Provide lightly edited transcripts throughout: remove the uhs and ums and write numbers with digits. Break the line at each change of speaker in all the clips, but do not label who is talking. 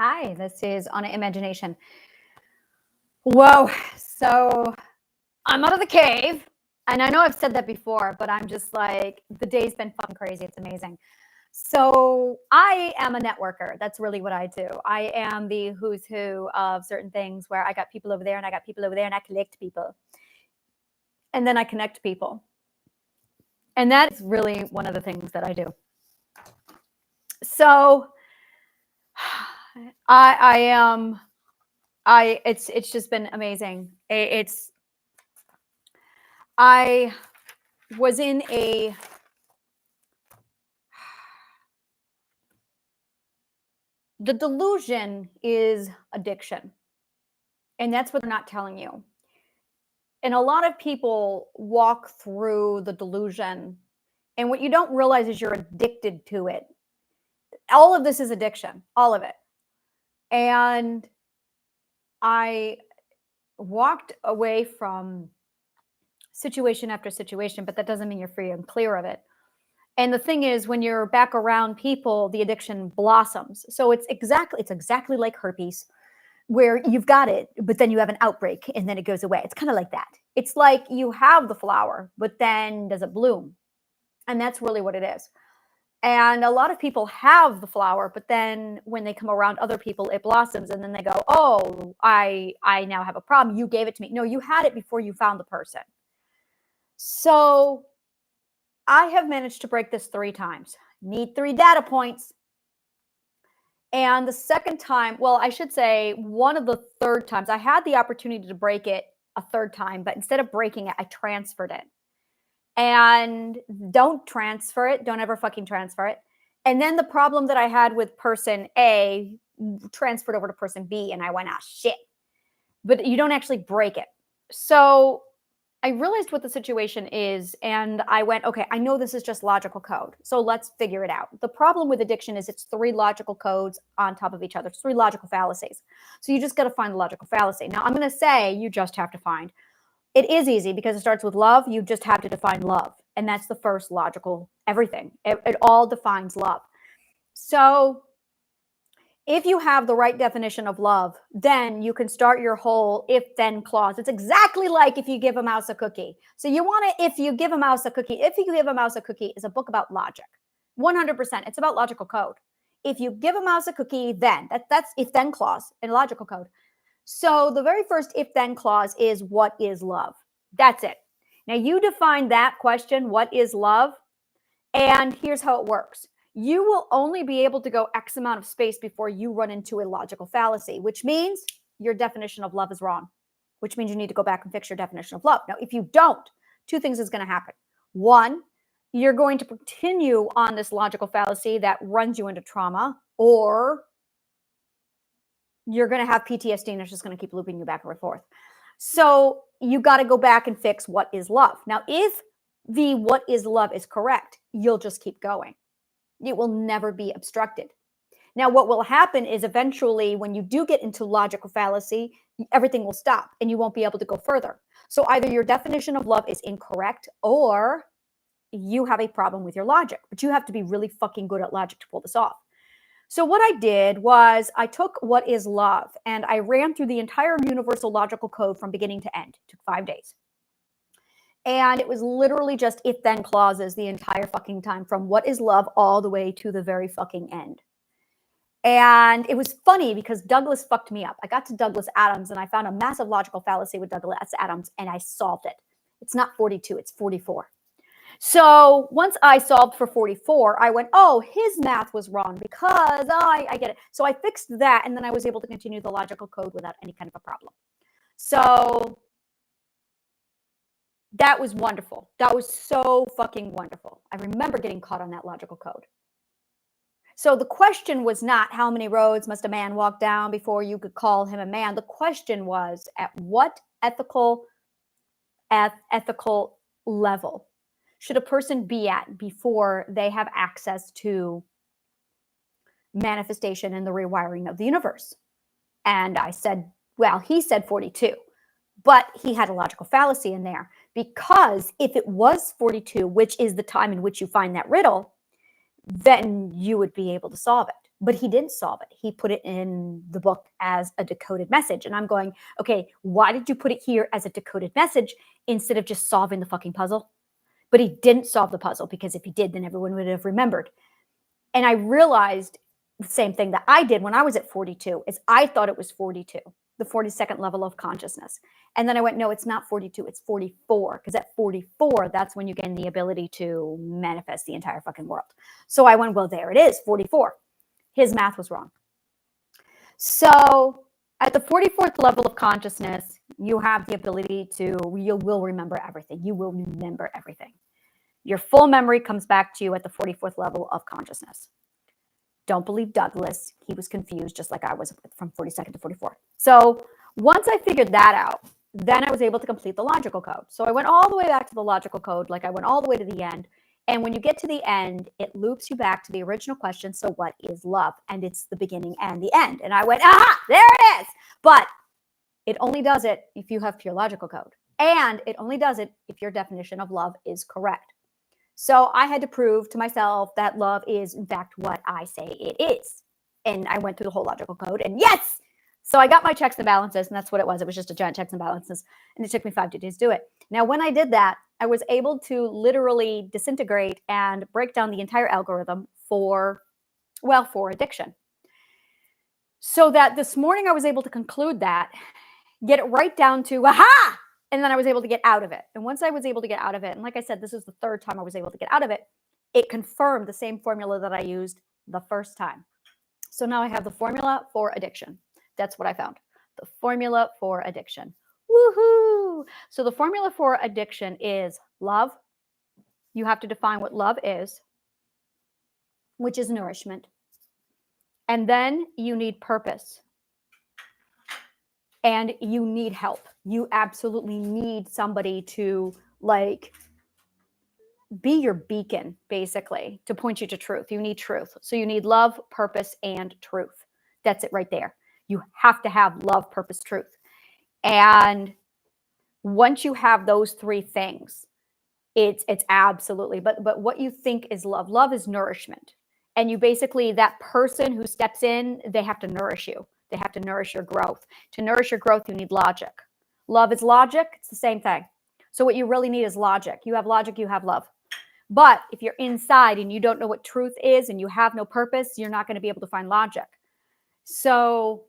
Hi, this is Anna Imagination. Whoa, so I'm out of the cave. And I know I've said that before, but I'm just like, the day's been fucking crazy. It's amazing. So I am a networker. That's really what I do. I am the who's who of certain things where I got people over there and I got people over there and I collect people. And then I connect people. And that is really one of the things that I do. So it's just been amazing. I was in the delusion is addiction. And that's what they're not telling you. And a lot of people walk through the delusion. And what you don't realize is you're addicted to it. All of this is addiction, all of it. And I walked away from situation after situation, but that doesn't mean you're free and clear of it. And the thing is, when you're back around people, the addiction blossoms. So it's exactly like herpes, where you've got it, but then you have an outbreak and then it goes away. It's kind of like that. It's like you have the flower, but then does it bloom? And that's really what it is. And a lot of people have the flower, but then when they come around other people, it blossoms. And then they go, oh, I now have a problem. You gave it to me. No, you had it before you found the person. So I have managed to break this 3 times. Need 3 data points. And the second time, well, I should say one of the third times, I had the opportunity to break it a third time, but instead of breaking it, I transferred it. And don't transfer it. Don't ever fucking transfer it. And then the problem that I had with person A transferred over to person B, and I went, ah, shit. But you don't actually break it. So I realized what the situation is, and I went, okay, I know this is just logical code, so let's figure it out. The problem with addiction is it's 3 logical codes on top of each other. It's 3 logical fallacies. So you just got to find the logical fallacy. Now, I'm going to say you just have to find. It is easy because it starts with love. You just have to define love, and that's the first logical everything. It all defines love. So if you have the right definition of love, then you can start your whole if-then clause. It's exactly like if you give a mouse a cookie. So you want to, if you give a mouse a cookie is a book about logic. 100%. It's about logical code. If you give a mouse a cookie, then that's if-then clause in logical code. So the very first if-then clause is what is love? That's it. Now you define that question, what is love? And here's how it works. You will only be able to go X amount of space before you run into a logical fallacy, which means your definition of love is wrong, which means you need to go back and fix your definition of love. Now, if you don't, 2 things is going to happen. 1, you're going to continue on this logical fallacy that runs you into trauma, or you're going to have PTSD and it's just going to keep looping you back and forth. So you got to go back and fix what is love. Now, if the what is love is correct, you'll just keep going. It will never be obstructed. Now, what will happen is eventually when you do get into logical fallacy, everything will stop and you won't be able to go further. So either your definition of love is incorrect or you have a problem with your logic, but you have to be really fucking good at logic to pull this off. So what I did was I took what is love and I ran through the entire universal logical code from beginning to end. It took 5 days. And it was literally just if-then clauses the entire fucking time, from what is love all the way to the very fucking end. And it was funny because Douglas fucked me up. I got to Douglas Adams and I found a massive logical fallacy with Douglas Adams and I solved it. It's not 42, it's 44. So once I solved for 44, I went, oh, his math was wrong because I get it. So I fixed that and then I was able to continue the logical code without any kind of a problem. So that was wonderful. That was so fucking wonderful. I remember getting caught on that logical code. So the question was not how many roads must a man walk down before you could call him a man. The question was at what ethical level should a person be at before they have access to manifestation and the rewiring of the universe? And I said, well, he said 42. But he had a logical fallacy in there, because if it was 42, which is the time in which you find that riddle, then you would be able to solve it. But he didn't solve it. He put it in the book as a decoded message. And I'm going, okay, why did you put it here as a decoded message instead of just solving the fucking puzzle? But he didn't solve the puzzle, because if he did, then everyone would have remembered. And I realized the same thing that I did when I was at 42, is I thought it was 42, the 42nd level of consciousness. And then I went, no, it's not 42, it's 44. Because at 44, that's when you gain the ability to manifest the entire fucking world. So I went, well, there it is, 44. His math was wrong. So at the 44th level of consciousness, you have the ability to, you will remember everything. You will remember everything. Your full memory comes back to you at the 44th level of consciousness. Don't believe Douglas. He was confused just like I was from 42nd to 44. So once I figured that out, then I was able to complete the logical code. So I went all the way back to the logical code, like I went all the way to the end. And when you get to the end, it loops you back to the original question. So what is love? And it's the beginning and the end. And I went, aha, there it is. But it only does it if you have pure logical code. And it only does it if your definition of love is correct. So I had to prove to myself that love is, in fact, what I say it is. And I went through the whole logical code, and yes! So I got my checks and balances, and that's what it was. It was just a giant checks and balances, and it took me 5 days to do it. Now, when I did that, I was able to literally disintegrate and break down the entire algorithm for addiction. So that this morning I was able to conclude that, get it right down to, aha! And then I was able to get out of it. And once I was able to get out of it, and like I said, this is the third time I was able to get out of it, it confirmed the same formula that I used the first time. So now I have the formula for addiction. That's what I found. The formula for addiction. Woohoo! So the formula for addiction is love. You have to define what love is, which is nourishment. And then you need purpose. And you need help. You absolutely need somebody to be your beacon, basically, to point you to truth. You need truth. So you need love, purpose, and truth. That's it right there. You have to have love, purpose, truth. And once you have those three things, it's absolutely, but what you think is love. Love is nourishment. And you basically, that person who steps in, they have to nourish you. They have to nourish your growth. To nourish your growth, you need logic. Love is logic. It's the same thing. So what you really need is logic. You have logic, you have love. But if you're inside and you don't know what truth is and you have no purpose, you're not going to be able to find logic. So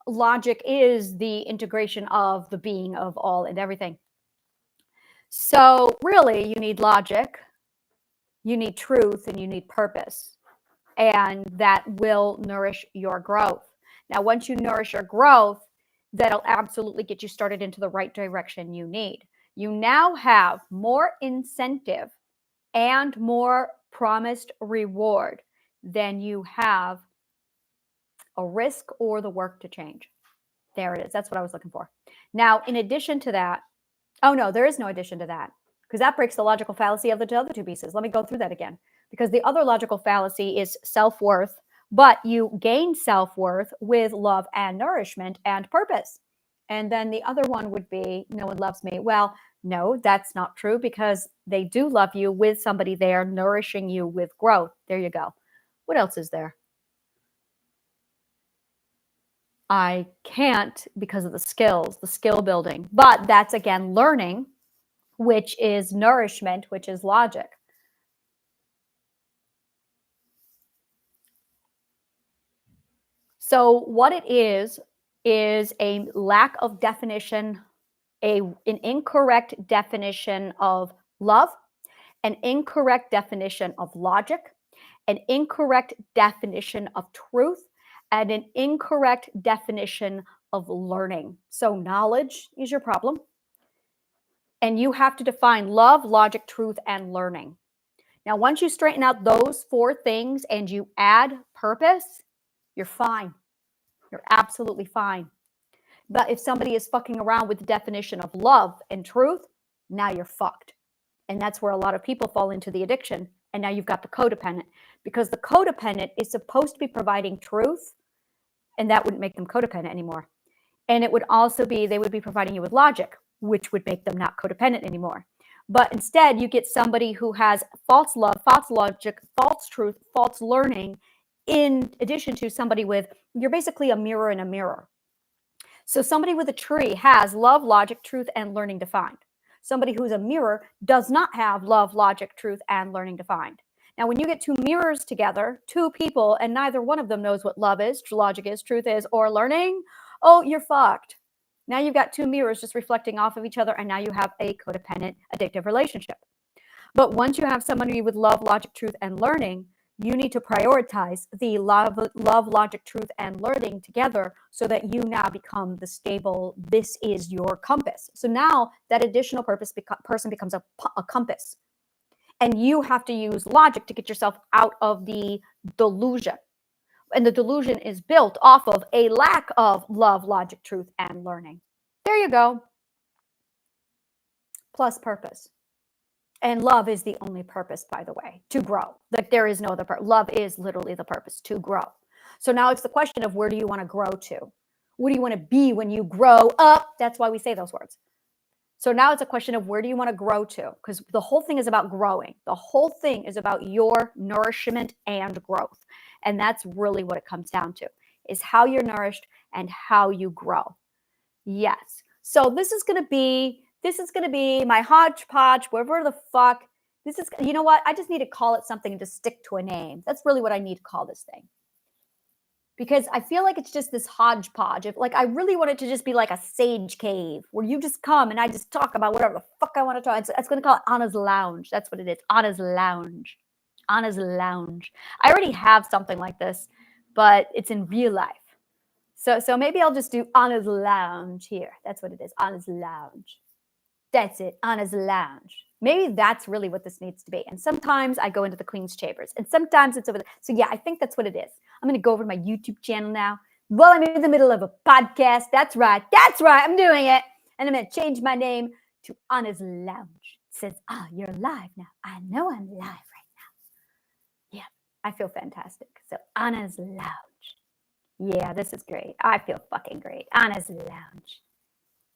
logic is the integration of the being of all and everything. So really, you need logic, you need truth, and you need purpose. And that will nourish your growth. Now, once you nourish your growth, that'll absolutely get you started into the right direction you need. You now have more incentive and more promised reward than you have a risk or the work to change. There it is. That's what I was looking for. Now, in addition to that, oh no, there is no addition to that, because that breaks the logical fallacy of the other two pieces. Let me go through that again, because the other logical fallacy is self-worth, but you gain self-worth with love and nourishment and purpose. And then the other one would be, no one loves me. Well, no, that's not true, because they do love you with somebody there nourishing you with growth. There you go. What else is there? I can't, because of the skills, the skill building. But that's, again, learning, which is nourishment, which is logic. So what it is a lack of definition, an incorrect definition of love, an incorrect definition of logic, an incorrect definition of truth, and an incorrect definition of learning. So knowledge is your problem. And you have to define love, logic, truth, and learning. Now, once you straighten out those four things and you add purpose, you're fine. You're absolutely fine. But if somebody is fucking around with the definition of love and truth, now you're fucked. And that's where a lot of people fall into the addiction. And now you've got the codependent, because the codependent is supposed to be providing truth, and that wouldn't make them codependent anymore. And it would also be, they would be providing you with logic, which would make them not codependent anymore. But instead, you get somebody who has false love, false logic, false truth, false learning, in addition to somebody with, you're basically a mirror in a mirror. So somebody with a tree has love, logic, truth, and learning defined. Somebody who's a mirror does not have love, logic, truth, and learning defined. Now, when you get two mirrors together, two people, and neither one of them knows what love is, logic is, truth is, or learning, oh, you're fucked. Now you've got two mirrors just reflecting off of each other, and now you have a codependent, addictive relationship. But once you have somebody with love, logic, truth, and learning, you need to prioritize the love, logic, truth, and learning together so that you now become the stable, this is your compass. So now that additional person becomes a compass. And you have to use logic to get yourself out of the delusion. And the delusion is built off of a lack of love, logic, truth, and learning. There you go. Plus purpose. And love is the only purpose, by the way, to grow. Like there is no other purpose. Love is literally the purpose, to grow. So now it's the question of where do you want to grow to? What do you want to be when you grow up? That's why we say those words. So now it's a question of where do you want to grow to? Because the whole thing is about growing. The whole thing is about your nourishment and growth. And that's really what it comes down to, is how you're nourished and how you grow. Yes. So this is going to be my hodgepodge, whatever the fuck. This is, you know what? I just need to call it something and just stick to a name. That's really what I need to call this thing. Because I feel like it's just this hodgepodge. Like I really want it to just be like a sage cave where you just come and I just talk about whatever the fuck I want to talk. It's going to call it Anna's Lounge. That's what it is. Anna's Lounge. Anna's Lounge. I already have something like this, but it's in real life. So maybe I'll just do Anna's Lounge here. That's what it is. Anna's Lounge. That's it. Anna's Lounge. Maybe that's really what this needs to be. And sometimes I go into the Queen's Chambers, and sometimes it's over there. So yeah, I think that's what it is. I'm going to go over to my YouTube channel now. Well, I'm in the middle of a podcast. That's right. That's right. I'm doing it. And I'm going to change my name to Anna's Lounge. It says, oh, you're live now. I know I'm live right now. Yeah, I feel fantastic. So Anna's Lounge. Yeah, this is great. I feel fucking great. Anna's Lounge.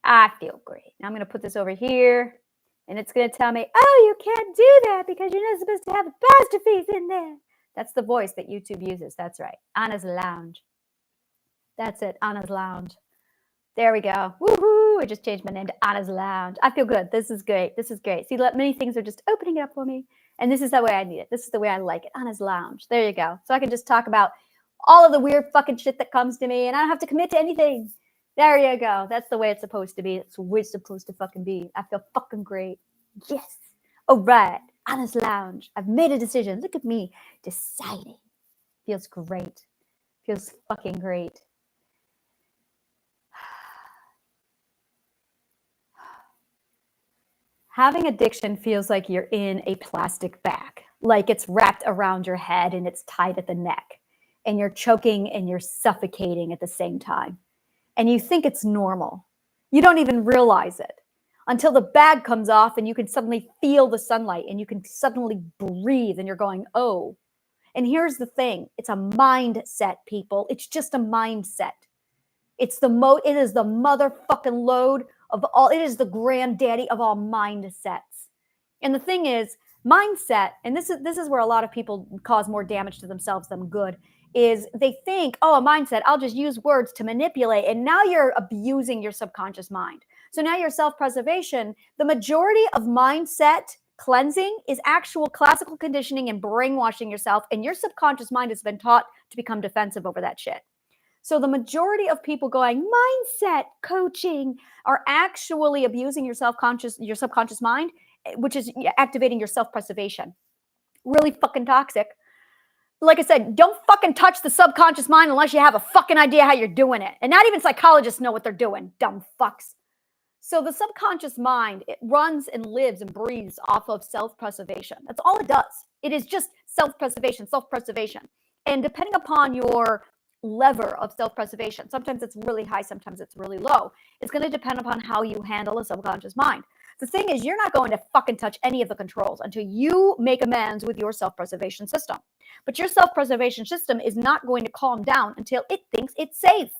I feel great. Now I'm going to put this over here, and it's going to tell me, oh, you can't do that because you're not supposed to have apostrophes in there. That's the voice that YouTube uses. That's right. Anna's Lounge. That's it. Anna's Lounge. There we go. Woohoo. I just changed my name to Anna's Lounge. I feel good. This is great. This is great. See, many things are just opening up for me, and this is the way I need it. This is the way I like it. Anna's Lounge. There you go. So I can just talk about all of the weird fucking shit that comes to me, and I don't have to commit to anything. There you go. That's the way it's supposed to be. That's the way it's supposed to fucking be. I feel fucking great. Yes. All right. Anna's Lounge. I've made a decision. Look at me deciding. Feels great. Feels fucking great. Having addiction feels like you're in a plastic bag, like it's wrapped around your head and it's tied at the neck, and you're choking and you're suffocating at the same time. And you think it's normal. You don't even realize it until the bag comes off and you can suddenly feel the sunlight and you can suddenly breathe and you're going, oh. And here's the thing. It's a mindset, people. It's just a mindset. It is the motherfucking load of all. It is the granddaddy of all mindsets. And the thing is, mindset, and this is where a lot of people cause more damage to themselves than good, is they think, oh, a mindset, I'll just use words to manipulate. And now you're abusing your subconscious mind. So now your self-preservation, the majority of mindset cleansing is actual classical conditioning and brainwashing yourself. And your subconscious mind has been taught to become defensive over that shit. So the majority of people going mindset coaching are actually abusing your subconscious mind, which is activating your self-preservation. Really fucking toxic. Like I said, don't fucking touch the subconscious mind unless you have a fucking idea how you're doing it. And not even psychologists know what they're doing, dumb fucks. So the subconscious mind, it runs and lives and breathes off of self-preservation. That's all it does. It is just self-preservation. And depending upon your lever of self-preservation, sometimes it's really high, sometimes it's really low. It's going to depend upon how you handle the subconscious mind. The thing is, you're not going to fucking touch any of the controls until you make amends with your self-preservation system. But your self-preservation system is not going to calm down until it thinks it's safe.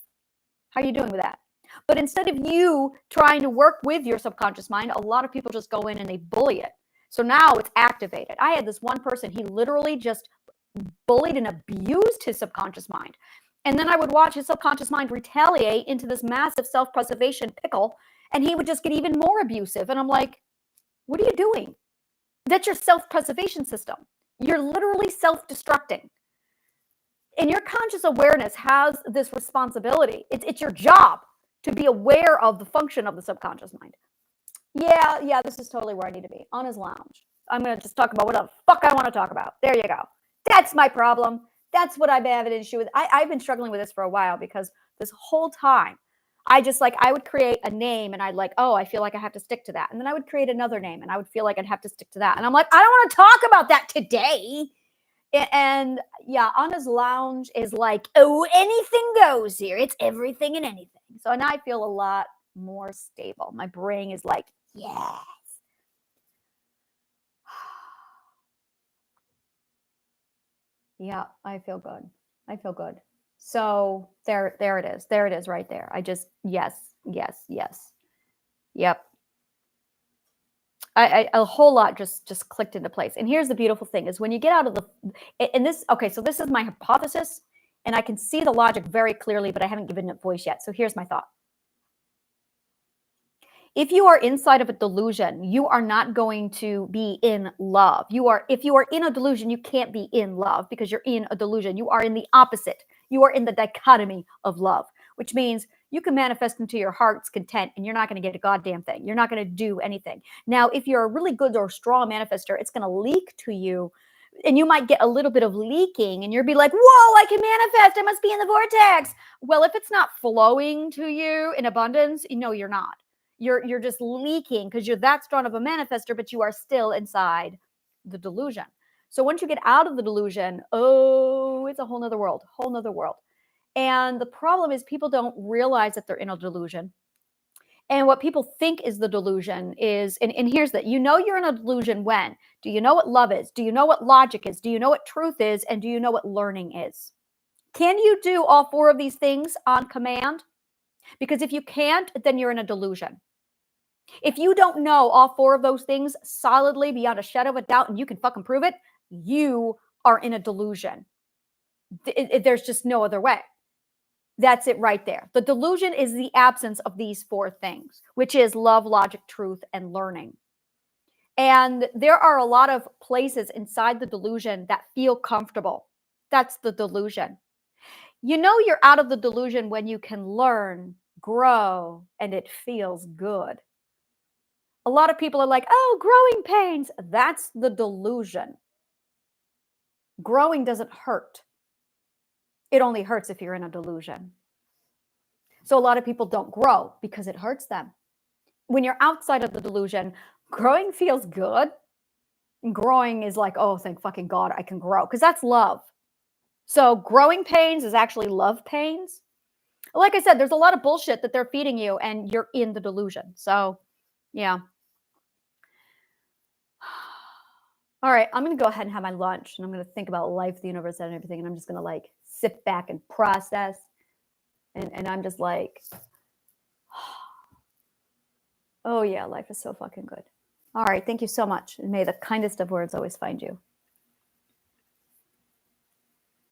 How are you doing with that? But instead of you trying to work with your subconscious mind, a lot of people just go in and they bully it. So now it's activated. I had this one person, he literally just bullied and abused his subconscious mind. And then I would watch his subconscious mind retaliate into this massive self-preservation pickle, and he would just get even more abusive. And I'm like, what are you doing? That's your self-preservation system. You're literally self-destructing. And your conscious awareness has this responsibility. It's your job to be aware of the function of the subconscious mind. Yeah, this is totally where I need to be, on his lounge. I'm going to just talk about what the fuck I want to talk about. There you go. That's my problem. That's what I've had an issue with. I've been struggling with this for a while, because this whole time, I would create a name and I'd like, oh, I feel like I have to stick to that. And then I would create another name and I would feel like I'd have to stick to that. And I'm like, I don't want to talk about that today. And yeah, on his lounge is like, oh, anything goes here. It's everything and anything. So now I feel a lot more stable. My brain is like, yes. Yeah, I feel good. I feel good. So there it is. There it is right there. I just, yes. Yep. A whole lot just clicked into place. And here's the beautiful thing is when you get out of the, and this, okay, so this is my hypothesis and I can see the logic very clearly, but I haven't given it voice yet. So here's my thought. If you are inside of a delusion, you are not going to be in love. If you are in a delusion, you can't be in love because you're in a delusion. You are in the opposite. You are in the dichotomy of love, which means you can manifest into your heart's content and you're not going to get a goddamn thing. You're not going to do anything. Now, if you're a really good or strong manifester, it's going to leak to you and you might get a little bit of leaking and you'll be like, whoa, I can manifest. I must be in the vortex. Well, if it's not flowing to you in abundance, no, you're not. You're just leaking because you're that strong of a manifester, but you are still inside the delusion. So once you get out of the delusion, oh, it's a whole nother world. And the problem is people don't realize that they're in a delusion. And what people think is the delusion is, and here's that, you're in a delusion when? Do you know what love is? Do you know what logic is? Do you know what truth is? And do you know what learning is? Can you do all four of these things on command? Because if you can't, then you're in a delusion. If you don't know all four of those things solidly beyond a shadow of a doubt and you can fucking prove it, you are in a delusion. There's just no other way. That's it right there. The delusion is the absence of these four things, which is love, logic, truth, and learning. And there are a lot of places inside the delusion that feel comfortable. That's the delusion. You're out of the delusion when you can learn, grow, and it feels good. A lot of people are like, oh, growing pains. That's the delusion. Growing doesn't hurt. It only hurts if you're in a delusion. So a lot of people don't grow because it hurts them. When you're outside of the delusion, growing feels good. And growing is like, oh, thank fucking God, I can grow. Because that's love. So growing pains is actually love pains. Like I said, there's a lot of bullshit that they're feeding you and you're in the delusion. So, yeah. All right, I'm going to go ahead and have my lunch and I'm going to think about life, the universe, and everything. And I'm just going to like sit back and process. And I'm just like, oh yeah, life is so fucking good. All right, thank you so much. And may the kindest of words always find you.